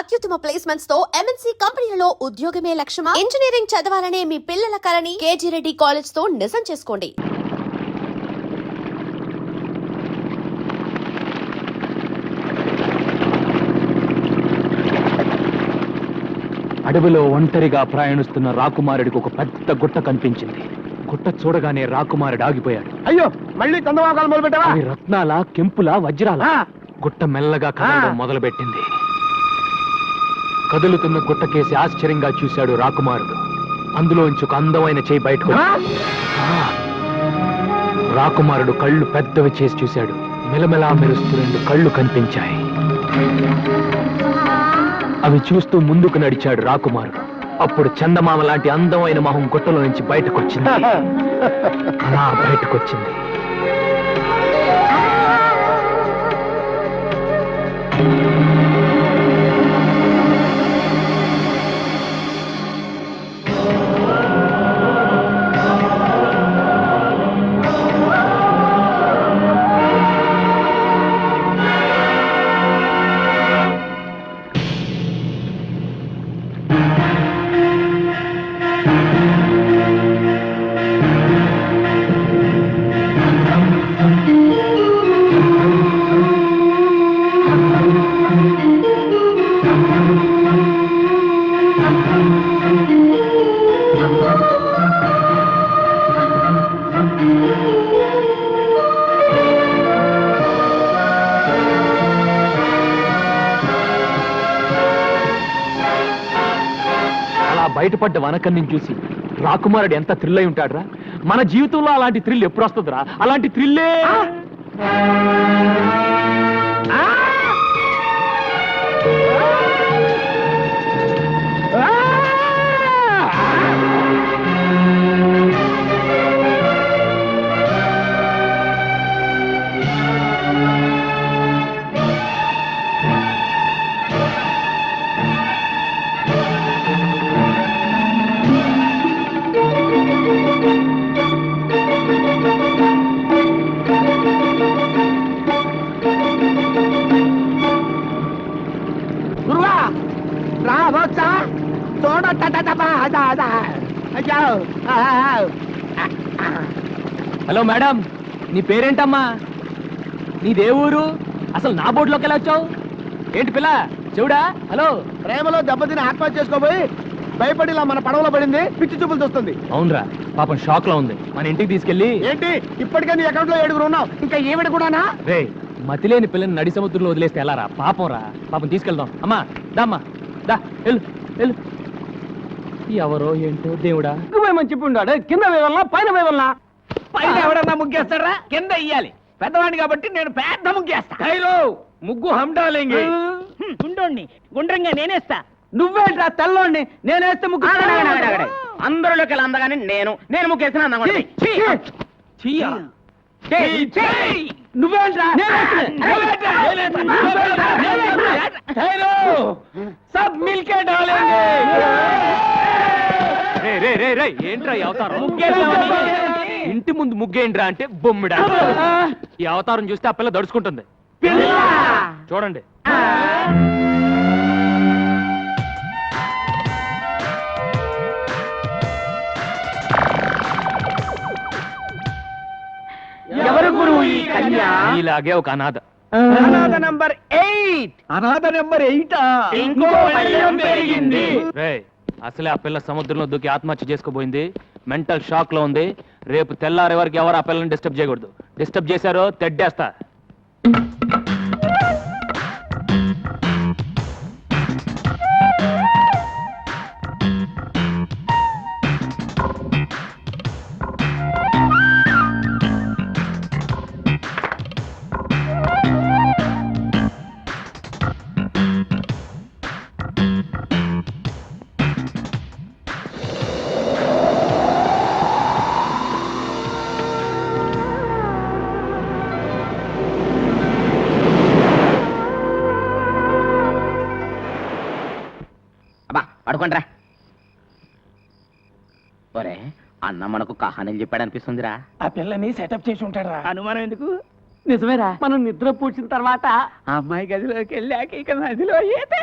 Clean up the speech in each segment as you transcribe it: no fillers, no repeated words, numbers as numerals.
అత్యుత్తమ ప్లేస్మెంట్స్ తో ఎంఎన్సీ కంపెనీలలో ఉద్యోగమే లక్ష్యమా? ఇంజనీరింగ్ చదవాలనే మీ పిల్లల కలని కేజీ రెడ్డి కాలేజ్ తో నిజం చేసుకోండి. అడవిలో ఒంటరిగా ప్రయాణిస్తున్న రాకుమారుడికి ఒక పెద్ద గుట్ట కనిపించింది. గుట్ట చూడగానే రాకుమారుడు ఆగిపోయాడు. అయ్యో, మళ్ళీ చందమాకాలు మొదలు పెట్టావా? అవి రత్నాల, కెంపుల, వజ్రాల. గుట్ట మెల్లగా కదలడం మొదలుపెట్టింది. కదులుతున్న గుట్టకేసి ఆశ్చర్యంగా చూశాడు రాకుమారుడు. అందులోంచి ఒక అందమైన చేయి బయటకు. రాకుమారుడు కళ్ళు పెద్దవి చేసి చూశాడు. మెలమెలా మెరుస్తూ 2 కళ్ళు కనిపించాయి. అవి చూస్తూ ముందుకు నడిచాడు రాకుమారుడు. అప్పుడు చందమామ లాంటి అందమైన మొహం గుట్టలో నుంచి బయటకొచ్చింది. అలా బయటకొచ్చింది. బయటపడ్డ వనకన్ని చూసి రాకుమారుడు ఎంత థ్రిల్ అయి ఉంటాడురా. మన జీవితంలో అలాంటి థ్రిల్ ఎప్పుడు వస్తుందిరా? అలాంటి థ్రిల్లే హలో మేడం, నీ పేరేంటమ్మా? నీదే ఊరు? అసలు నా బోర్డులోకి ఎలా వచ్చావు? ఏంటి పిల్ల చెవుడా? హలో, ప్రేమలో దెబ్బతిని ఆత్మహత్య చేసుకోబోయి భయపడి ఇలా మన పడవలో పడింది. పిచ్చి చూపులు చూస్తుంది. అవునరా, పాపం షాక్ లో ఉంది. మన ఇంటికి తీసుకెళ్ళి. ఏంటి ఇప్పటికే నీ అకౌంట్ లో 7 ఉన్నావు, ఇంకా ఏమిటి కూడానా? రే, మతిలేని పిల్లని నడి సముద్రంలో వదిలేస్తే ఎలా రా? పాపం రా, పాపం తీసుకెళ్దాం. అమ్మా దామ్మా, దా వెళ్ళు వెళ్ళు. ఎవరో ఏంటో దేవుడా. మంచి ఉన్నాడు. కింద వేవల్లా పైన వేవల్లా? పైన ఎవడన్నా ముగ్గేస్తాడా? కింద ఇయ్యాలి. పెద్దవాడిని కాబట్టి నేను పెద్ద ముగ్గేస్తా. ముగ్గు హండాలేంగి. గుండోండి గుండ్రంగా నేనేస్తా. నువ్వేంట్రా తెల్లోండి? నేనేస్తే ముగ్గు. అందరిలోకి అందగానే నేను ముగ్గేస్తున్నా. నువ్వేంట్రా? సబ్ మిల్కే డాలేంగే. ఏంట్రా ఈ అవతారం? ఇంటి ముందు ముగ్గేంట్రా అంటే బొమ్మిడా. ఈ అవతారం చూస్తే ఆ పిల్ల దడుచుకుంటుంది. చూడండి. ఎవరు గురువు ఈ కన్య? ఇలాగే ఒక అనాథ. అనాథ నంబర్ 8. అనాథ నంబర్ 8. ఇంకో పల్లెం పెరిగింది. అసలే ఆ పిల్ల సముద్రంలో దూకి ఆత్మహత్య చేసుకోబోయింది. మెంటల్ షాక్ లో ఉంది. రేపు తెల్లారే వరకు ఎవరు ఆ పిల్లని డిస్టర్బ్ చేయకూడదు. డిస్టర్బ్ చేశారో తెడ్డేస్తా. పడుకోండ్రా. ఒరే, అన్న మనకు కహానీలు చెప్పాడనిపిస్తుందిరా. ఆ పిల్లని సెటప్ చేసి ఉంటాడా? అనుమానం ఎందుకు? నిజమేరా. మనం నిద్ర పూడ్చిన తర్వాత ఆ అమ్మాయి గదిలోకి వెళ్ళాక ఇక నదిలో ఈతే.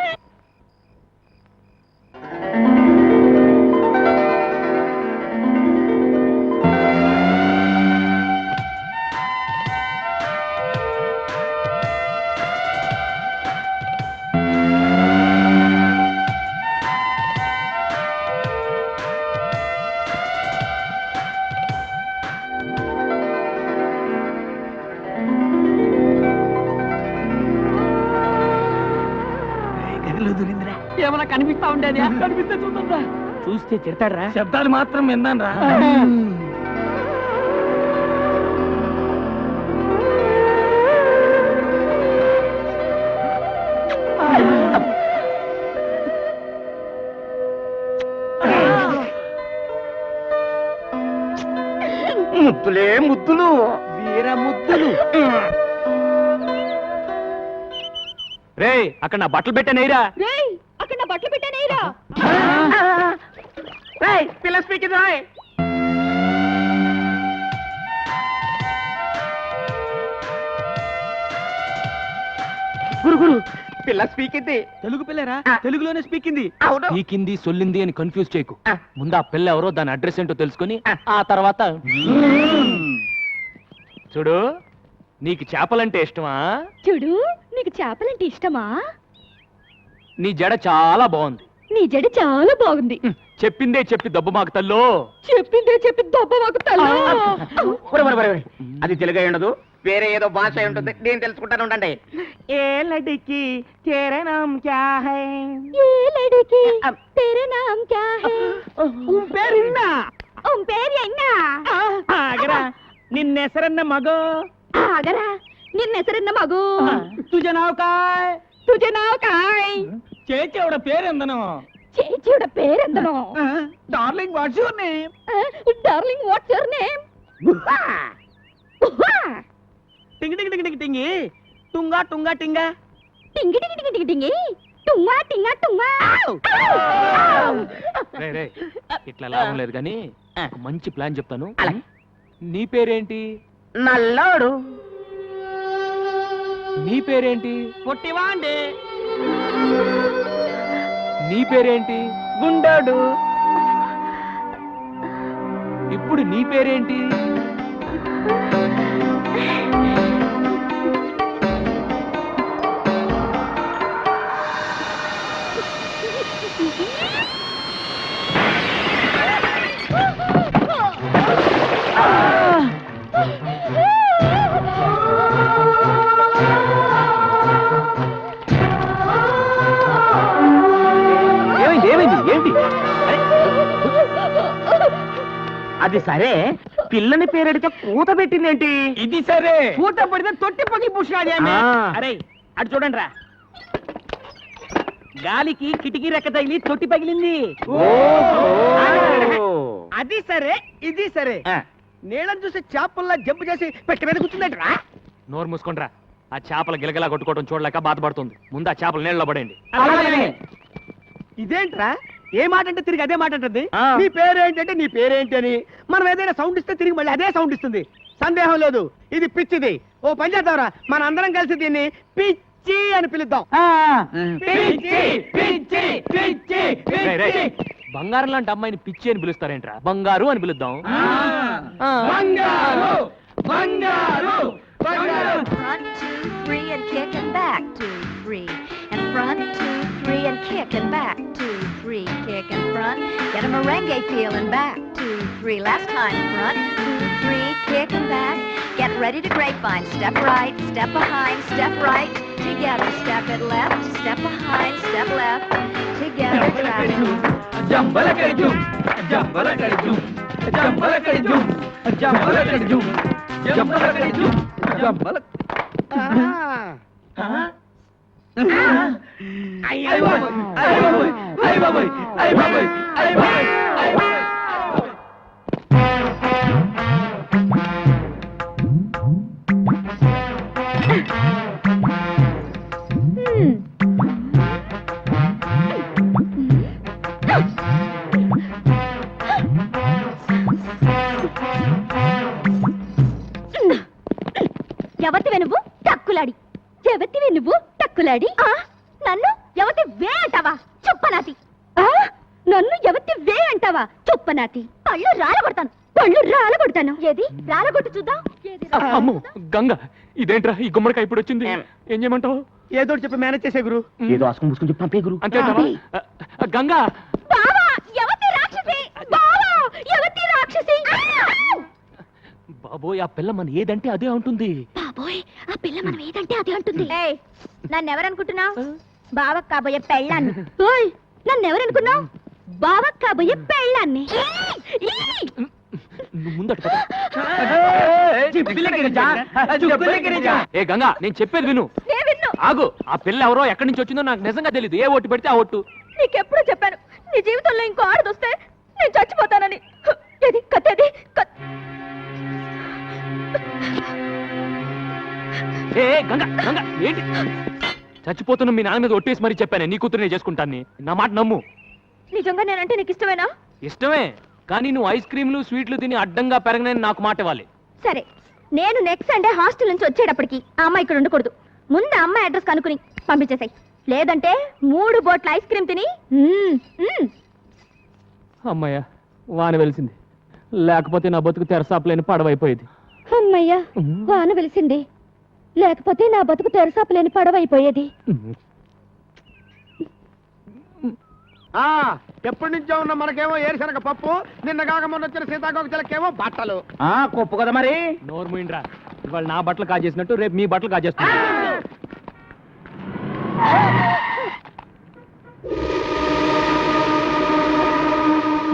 బ్యాగ్ లో దొరిందిరా. ఏమైనా కనిపిస్తా ఉండేది కనిపిస్తే చూద్దా చూస్తే తిడతాడరా శబ్దాలు మాత్రం విన్నాను రా. ముద్దులే ముద్దులు. వీర ముద్దులు. రే అక్కడ నా బట్టలు పెట్టానేరా అక్కడ నా బట్టలు పెట్టానేరా పిల్ల స్పీకింగ్ రాయ్. గురు గురు పిల్ల స్పీకింది. తెలుగు పిల్లరా? ఆ. తెలుగులోనే స్పీకింది. అవును. పీకింది సొల్లింది అని కన్ఫ్యూజ్ చేయకు ఆ. ముందు ఆ పిల్ల ఎవరో దాని అడ్రస్ ఏంటో తెలుసుకొని ఆ. ఆ తర్వాత చూడు నీకు చేపలంటే ఇష్టమా చూడు నీకు చేపలంటే ఇష్టమా? నీ జడ చాలా బాగుంది నీ జడ చాలా బాగుంది. చెప్పిందే చెప్పి దెబ్బ మాకు తల్లో చెప్పిందే చెప్పి దెబ్బ మాకు తల్లా. అది తెలుగు అయి ఉండదు, వేరే ఏదో భాష అయి ఉంటుంది. నేను తెలుసుకుంటాను ఉండండి. ఏ లడికి తేరా నామ్ క్యా హై? ఏ లड़की तेरा नाम क्या है? పేరున్నా उन పేరు ఎన్నా? ఆగరా నిన్నెసరన్న మగో. ఆగరా నిన్న ಹೆಸರನ್ನ మగు. తుజ నావ్ కాయ్? तुझे नाव काय? చేచేవడ పేరెందను? చేచిയുടെ പേരെന്തനോ? Darling what's your name? Darling what's your name? టింగ్ టింగ్ టింగ్ టింగ్ టింగి టుంగా టుంగా టింగా. టింగి టింగి టింగి టింగి టింగి టుంగా టింగా టుంగా. రే రే ఇట్లా లాభం లేదు కానీ ఒక మంచి ప్లాన్ చెప్తాను అలాగే. నీ పేరేంటి నల్లోడు. నీ పేరేంటి పొట్టివాండి. నీ పేరేంటి గుండోడు. ఇప్పుడు నీ పేరేంటి ఏమైంది ఏమైంది ఏంటి అది సరే పిల్లని పేరెడితే కూత పెట్టిందేంటి? ఇది సరే పూత పడితే తొట్టి పగి పుష్కాదేమి. ఆ. అరే అటు చూడండి రా. గాలికి కిటికీ రెక్క తగిలి తొట్టి పగిలింది. అది సరే ఇది సరే నీళ్ళని చూసి చేపల్లా జంపు చేసి పెట్టి మీద కూర్చుందంట రా. నోరు మూసుకోండిరా ఆ చేపల గిలగలా కొట్టుకోవడం చూడలేక బాధపడుతుంది ముందు ఆ చేపలు నీళ్ళలో పడేయండి ఇదేంట్రా ఏ మాట అంటే తిరిగి అదే మాట అంటుంది. ఆ. నీ పేరేంటంటే నీ పేరేంటి అని మనం ఏదైనా సౌండ్ ఇస్తే తిరిగి మళ్ళీ అదే సౌండ్ ఇస్తుంది. సందేహం లేదు ఇది పిచ్చిది. ఓ పని చేద్దాంరా మన అందరం కలిసి దీన్ని పిచ్చి అని పిలుద్దాం. పిచ్చి పిచ్చి పిచ్చి రేయ్, రేయ్, బంగారం లాంటి అమ్మాయిని పిచ్చి అని పిలుస్తారేంట్రా బంగారు అని పిలుద్దాం ఆ. బంగారు బంగారు బంగారు. Front, 2, 3, and kick and back, 2, 3. And front, 2, 3, and kick and back, 2, 3. Kick and front, get a merengue feel and back, 2, 3. Last time, front, 2, 3, kick and back. Get ready to grapevine. Step right, step behind, step right. Together, step it left, step behind, step left. Together, travel. Jambala కడిజు Jambala కడిజు Jambala కడిజు Jambala కడిజు Jambala కడిజు Jambala. అయ్య బాబోయ్ అయ్య బాబోయ్ అయ్య బాబోయ్ అయ్య బాబోయ్ అయ్య బాబోయ్ అయ్య బాబోయ్. ఎవతివే నువ్వు టక్కులాడి? ఎవతివే నువ్వు టక్కులాడి? నన్ను ఎవతి వే అంటావా చుప్పనాతి? నన్ను ఎవతి వే అంటావా చుప్పనాతి? పళ్ళు రాలగొడతాను, పళ్ళు రాలగొడతాను. ఏది రాలగొట్టు చూద్దాం. ఏది అమ్మో గంగ ఇదేంట్రా ఈ గుమ్మడికాయ ఇప్పుడు వచ్చింది ఏం చేయమంటావు ఏదో చెప్పి మేనేజ్ చేసే గురు. ఏదో ఆసుకుని పూసుకుని చెప్పి పంపే గురు. అంతే గంగా బావా ఎవతి రాక్షసి? బావా ఎవతి రాక్షసి? బాబోయ్ ఆ పిల్ల మన ఏదంటే అదే ఉంటుంది బాబోయ్ ఆ పిల్ల మనం ఏదంటే అదే అంటుంది. నన్ను ఎవరనుకుంటున్నావు? బావకు కాబోయే పెళ్ళాన్ని. ఓయ్, నన్ను ఎవరనుకున్నావు? బావకు కాబోయే పెళ్ళాన్ని. నువ్వు ముందట పద. ఏ గంగా, నేను చెప్పేది విను. నేను విన్ను. ఆగు. ఆ పిల్ల ఎవరో ఎక్కడి నుంచి వచ్చిందో నాకు నిజంగా తెలియదు. ఏ ఓటు పెడితే ఆ ఓటు. నీకెప్పుడు చెప్పాను నీ జీవితంలో ఇంకో ఆడదొస్తే నేను చచ్చిపోతానని. ఏది కత్తేది? ఏ గంగా, గంగా ఏంటి చచ్చిపోతున్న మీ నాన్న మీద ఒట్టేసి మరీ చెప్పానే నీ కూతురు నేను చేసుకుంటాను. నా మాట నమ్ము. నిజంగా నేనంటే నీకు ఇష్టమేనా? ఇష్టమే, కానీ నువ్వు ఐస్ క్రీమ్లు స్వీట్లు తిని అడ్డంగా పెరగనని నాకు మాట ఇవ్వాలి. సరే, నేను నెక్స్ట్ సండే హాస్టల్ నుంచి వచ్చేటప్పటికి ఆ అమ్మాయి ఇక్కడ ఉండకూడదు. ముందు ఆ అమ్మాయి అడ్రస్ కనుక్కుని పంపించేసాయి. లేదంటే 3 బోట్ల ఐస్ క్రీమ్ తిని అమ్మయ్య, వాన వెలిసింది. లేకపోతే నా బతుకు తెరసాపలేని పడవైపోయేది. అమ్మయ్యా, వాన వెలిసింది. లేకపోతే నా బతుకు తెరసాపలేని పడవైపోయేది. ఎప్పటి నుంచో ఉన్న మనకేమో ఏరుశనగ పప్పు, నిన్న కాక మొన్న వచ్చిన సీతాకోక చిలకేమో బట్టలు. కొప్పు కదా మరి. నోరు మూయిండ్రా. ఇవాళ నా బట్టలు కాజేసినట్టు రేపు మీ బట్టలు కాజేస్తున్నా.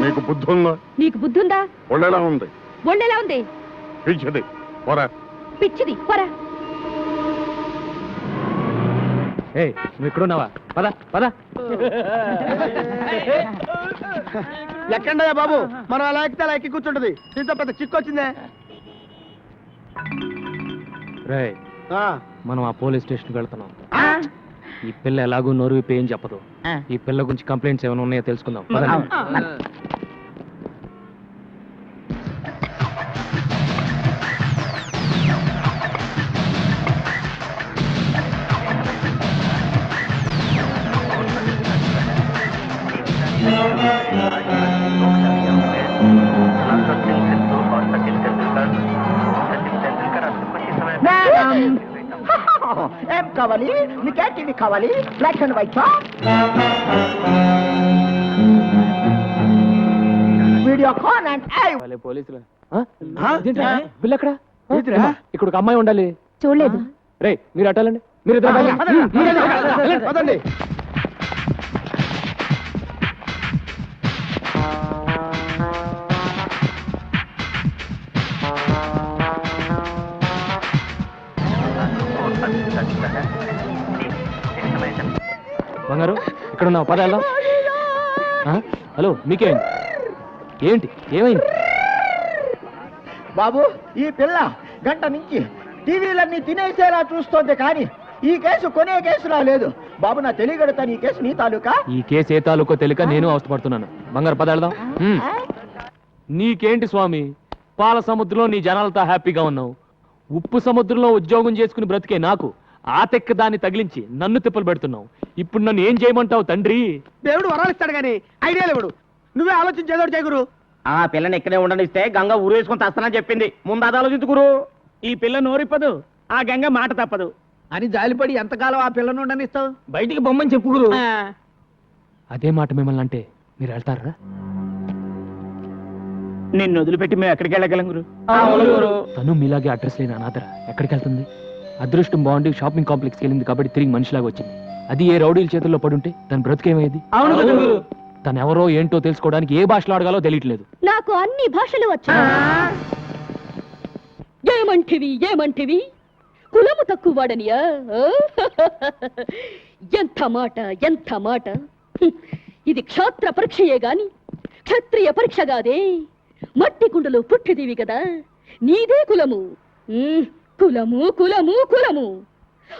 నీకు బుద్ధి ఉందా? నీకు బుద్ధి ఉందా? ఒళ్ళెలా ఉంది? ఒళ్ళెలా ఉంది? పిచ్చిది పోరా. పిచ్చిది పోరా. ఏ నువ్వు ఇక్కడున్నావా? పద పద. ఎక్కండయ్యా బాబు, మనం అలా ఎక్కితే అలా ఎక్కి కూర్చుంటది. దీంతో పెద్ద చిక్కు వచ్చిందే. రే, మనం ఆ పోలీస్ స్టేషన్కి వెళ్తున్నాం. ఈ పిల్ల ఎలాగూ నోరు విప్పి ఏం చెప్పదు. ఈ పిల్ల గురించి కంప్లైంట్స్ ఏమైనా ఉన్నాయో తెలుసుకుందాం. పదండి. ఏం కావాలి? నీకే టీవీ కావాలి? Black and white Videocon and వాళ్ళే పోలీసులు. బిల్ ఎక్కడ? ఇక్కడ ఒక అమ్మాయి ఉండాలి. చూడలేదు. రే, మీరు అట్టాలండి. మీరు ఇద్దరు వెళ్ళండి. పదండి. బంగారు, ఇక్కడ ఉన్నావు. పద వెళ్దాం. హలో, మీకేమైంది? ఏంటి ఏమైంది? బాబు, ఈ పిల్ల గంట నుంచి టీవీలన్నీ తినేసేలా చూస్తోంది, కానీ ఈ కేసు కొనే కేసులా లేదు. బాబు, నా తెలియగడతాను, ఈ కేసు నీ తాలూకా? ఈ కేసు ఏ తాలూకో తెలియక నేను అవస్థపడుతున్నాను. బంగారు, పద వెళ్దాం. నీకేంటి స్వామి, పాల సముద్రంలో నీ జనాలతో హ్యాపీగా ఉన్నావు. ఉప్పు సముద్రంలో ఉద్యోగం చేసుకుని బ్రతికే నాకు ఆ తెక్క దాన్ని తగిలించి నన్ను తిప్పలు పెడుతున్నావు. ఇప్పుడు నన్ను ఏం చేయమంటావు తండ్రి? దేవుడు వరాలు ఇస్తాడు కానీ ఐడియాలు ఇవ్వడు. నువ్వే ఆలోచించేదోడు చేయగురు. ఆ పిల్లని ఇక్కడే ఉండనిస్తే గంగ ఊరేసుకొని తస్తానని చెప్పింది. ముందు అది ఆలోచించుకురు. ఈ పిల్ల నోరిప్పదు, ఆ గంగ మాట తప్పదు అని జాలిపడి ఎంతకాలం ఆ పిల్లను ఉండనిస్తావు? బయటికి బొమ్మని చెప్పుకురు. అదే మాట మిమ్మల్ని అంటే మీరు వెళ్తారా? నిన్ను వదిలిపెట్టి మేము ఎక్కడికి వెళ్ళగలం గురు? తను మీలాగే అడ్రస్ లేని అనాథర ఎక్కడికి వెళ్తుంది? అదృష్టం బాగుండి షాపింగ్ కాంప్లెక్స్కి వెళ్ళింది కాబట్టి తిరిగి మనిషిలాగా వచ్చింది. అది ఏ రౌడీల చేతుల్లో పడుంటే తన బ్రతికేమయ్యేది? తను ఎవరో ఏంటో తెలుసుకోవడానికి ఏ భాషలో అడగాలో తెలియట్లేదు. నాకు అన్ని భాషలు వచ్చు. ఏమంటివి కులము తక్కువ వాడనియా? ఎంత మాట. ఇది క్షాత్ర పరీక్షయే గాని క్షత్రియ పరీక్ష కాదే. మట్టి కుండలో పుట్టిదివి కదా, నీదే కులము. కులము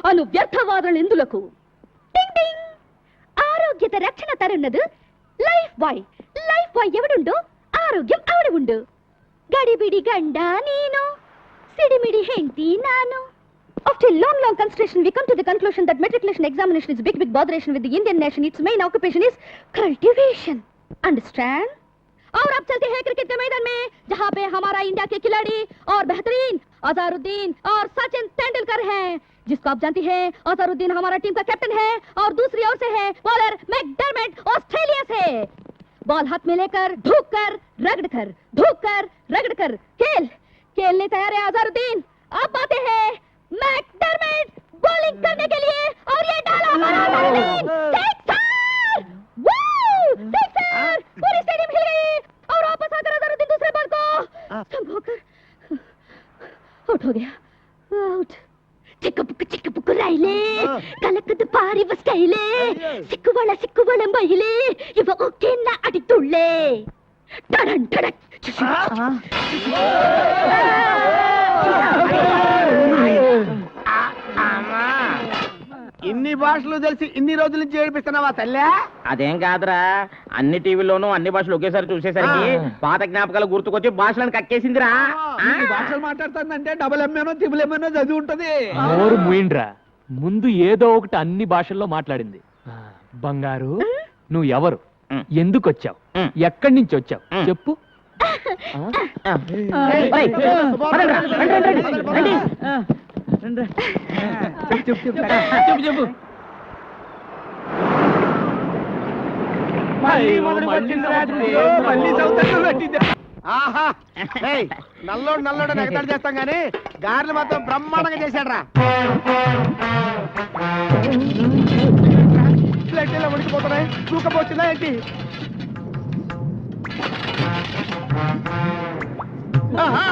అను వ్యర్థవాదనలు ఎందులకు? ఆరోగ్యత రక్షణ తరున్నదు లైఫ్ బాయ్ ఎవడుండో ఆరోగ్యం ఆవిడ ఉండు. గడిబిడి గండ నేను, సిడిమిడి హెంటి నాను. After long consideration, we come to the conclusion that matriculation examination is a big botheration with the Indian nation. Its main occupation is cultivation. Understand? और अब चलते हैं क्रिकेट के मैदान में, जहाँ पे हमारा इंडिया के खिलाड़ी और बेहतरीन अजहरुद्दीन और सचिन तेंदुलकर हैं, जिसको आप जानती हैं अजहरुद्दीन हमारा टीम का कैप्टन है और दूसरी ओर से है बॉलर मैकडरमेट ऑस्ट्रेलिया से। बॉल हाथ में लेकर धूक कर रगड़ कर खेलने तैयार है अजहरुद्दीन। अब आते हैं मैकडरमेट बॉलिंग करने के लिए और ये डाला बड़ा बॉलिंग सिक्सर सिक्सर पूरी स्टेडियम हिल गई और वापस आकर अजहरुद्दीन दूसरे बॉल को संभोकर आउट हो गया आउट ಚಿಕ್ಕ ರೈಲೆ ಕಲಕದ ಪಾರಿ ಬಸ್ಕೈಲೆ ಸಿಕ್ಕುವಳ ಮಹಿಳೆ ಇವ ಓಕೆನ್ನ ಅಡಿತುಳ್ಳೆ ಟಡನ್ ಟಡಕ್ ఇన్ని భాషలు తెలిసి ఇన్ని రోజుల నుంచి ఏడిపిస్తున్నావా తల్లే? అదేం కాదురా, అన్ని టీవీల్లోనూ అన్ని భాషలు ఒకేసారి చూసేసరికి పాత జ్ఞాపకాలు గుర్తుకొచ్చి భాషలను కక్కేసిందిరా. ఇన్ని భాషలు మాట్లాడుతుందంటే డబుల్ ఎంఏనో త్రిబుల్ ఎంఏనో చదివి ఉంటది. నోరు మూయిండ్రా, ముందు ఏదో ఒకటి అన్ని భాషల్లో మాట్లాడింది. బంగారు, నువ్వు ఎవరు, ఎందుకు వచ్చావు, ఎక్కడి నుంచి వచ్చావు చెప్పు. చెప్పు ఆహా, ఏయ్, నల్లోడు ఎగతాడు చేస్తాం గానీ గారెలు మాత్రం బ్రహ్మాండంగా చేశాడు రా. ప్లేట్ ఇలా ఉడికిపోతున్నాయి, తూకపోతుందా ఏంటి? ఆహా.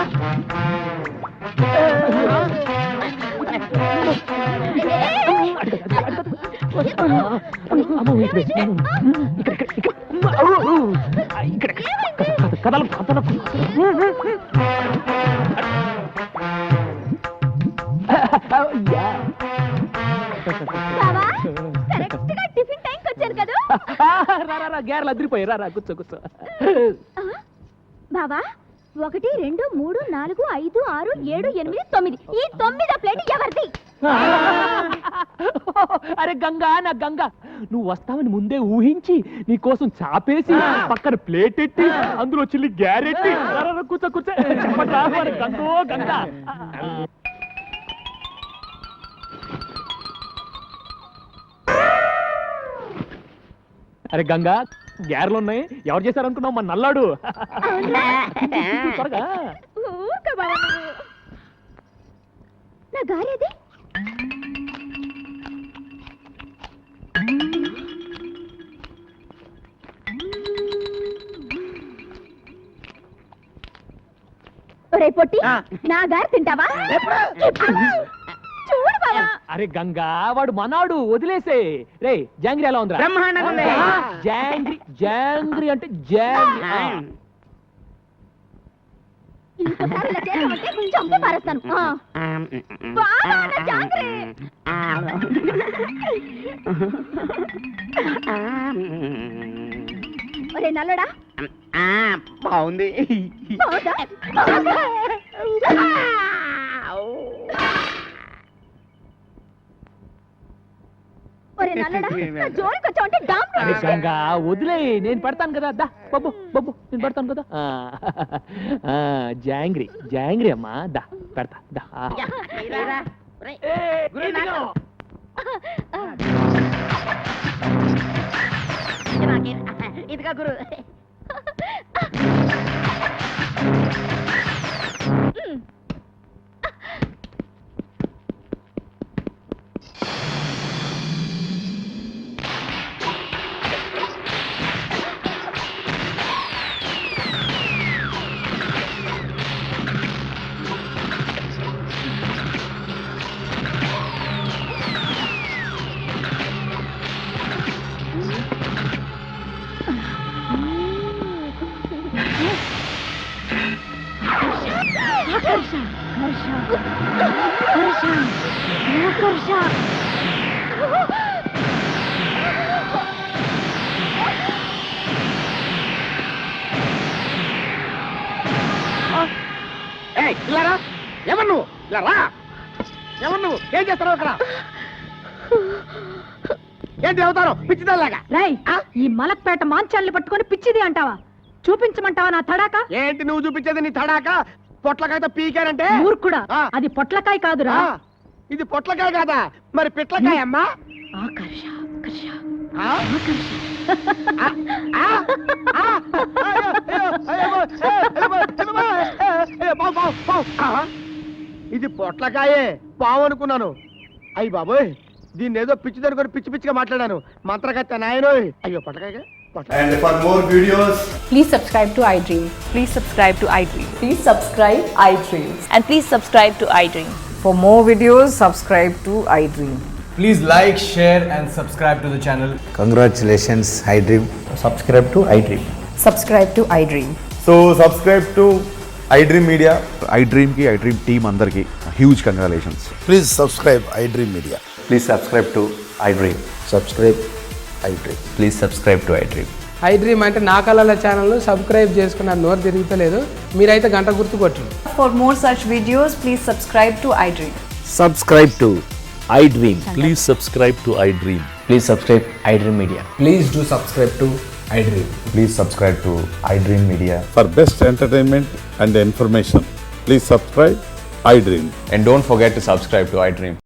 బావా కరెక్ట్ గా టిఫిన్ టైం కి వచ్చాను కదా. గ్యారెలు అదిరిపోయి రా కూర్చో కూర్చో. బావా 1 2 3 4 5 6 7 8 9 ఈ 9వ ప్లేట్ ఎవరిది? అరే గంగా, నా గంగా, నువ్వు వస్తావని ముందే ఊహించి నీ కోసం చాపేసి పక్కన ప్లేట్ ఎట్టి అందులో చిల్లి గ్యారెట్టి కూర్చో కూర్చో చెప్పట్రా మరి గంగో గంగా. అరే గంగా, గ్యారెలు ఉన్నాయి, ఎవరు చేశారు అనుకున్నావు? మన నల్లాడు. త్వరగా. ఊరుకో బావా నువ్వు. నా గారేది? ఒరే పొట్టి, నా గారు తింటావా? చూడు బావా. అరే గంగా, వాడు మనాడు, వదిలేసే. రే జాంగ్రీ ఎలా ఉందిరా? బ్రహ్మాండంగా ఉంది. జాంగ్రీ జాంగ్రీ అంటే జాంగ్రీ. ఇంకోసారి ఇలా చేసావంటే చంపి పారేస్తాను. బావా, నా జాంగ్రీ. ఒరే నల్లడా, బాగుంది. బావుందా? ఒరే నల్లడా, నా జోలికి వచ్చావంటే డామ్ అరే గంగా, వదిలే, నేను పెడతాను కదా. దా బబ్బు బబ్బు, నేను పెడతాను కదా. జాంగ్రీ జాంగ్రీ అమ్మా, దా పెడతా దా. ఇదిగా గురు. ఎవరు నువ్వు? ఇలా రా. ఎవరు నువ్వు? ఏం చేస్తావు అక్కడ? ఏంటి అవుతారు పిచ్చిదల్లాగా? రై ఈ మలక్పేట మాంచాల్ని పట్టుకొని పిచ్చిది అంటావా? చూపించమంటావా నా తడాక? ఏంటి నువ్వు చూపించేది? నీ తడాక పొట్లకాయతో పీకారంటే? మూర్ఖుడా, ఆ. అది పొట్లకాయ కాదురా. ఇది పొట్లకాయ కాదా? మరి పిట్లకాయ అమ్మా. ఆకర్ష ఆకర్ష ఆ? ఆకర్ష. ఇది పొట్లకాయే, పావు అనుకున్నాను. అయ్యి బాబోయ్, దీన్ని ఏదో పిచ్చి దొరుకుని పిచ్చి పిచ్చిగా మాట్లాడాను. మంత్రగత్త నాయనో. అయ్యో పట్టకాయ. And for more videos, Please subscribe to iDream. Please subscribe to iDream. Please subscribe iDream. And please subscribe to iDream. For more videos, subscribe to iDream. please like, share, and subscribe to the channel. Congratulations, iDream. Subscribe to iDream. Subscribe to iDream. So subscribe to iDream Media. iDream ki iDream team andarki huge congratulations. Please subscribe iDream Media. Please subscribe to iDream. Subscribe iDream. Please subscribe to iDream. iDream అంటే నా కళల channel subscribe చేసుకున్న నోరు తిరుగుతలేదు. మీరైతే గంట గుర్తు కొట్టండి. For more such videos, please subscribe to iDream. Subscribe to iDream. Please subscribe to iDream. Please subscribe iDream Media. Please do subscribe to iDream. Please subscribe to iDream Media. For best entertainment and information, please subscribe iDream. And don't forget to subscribe to iDream.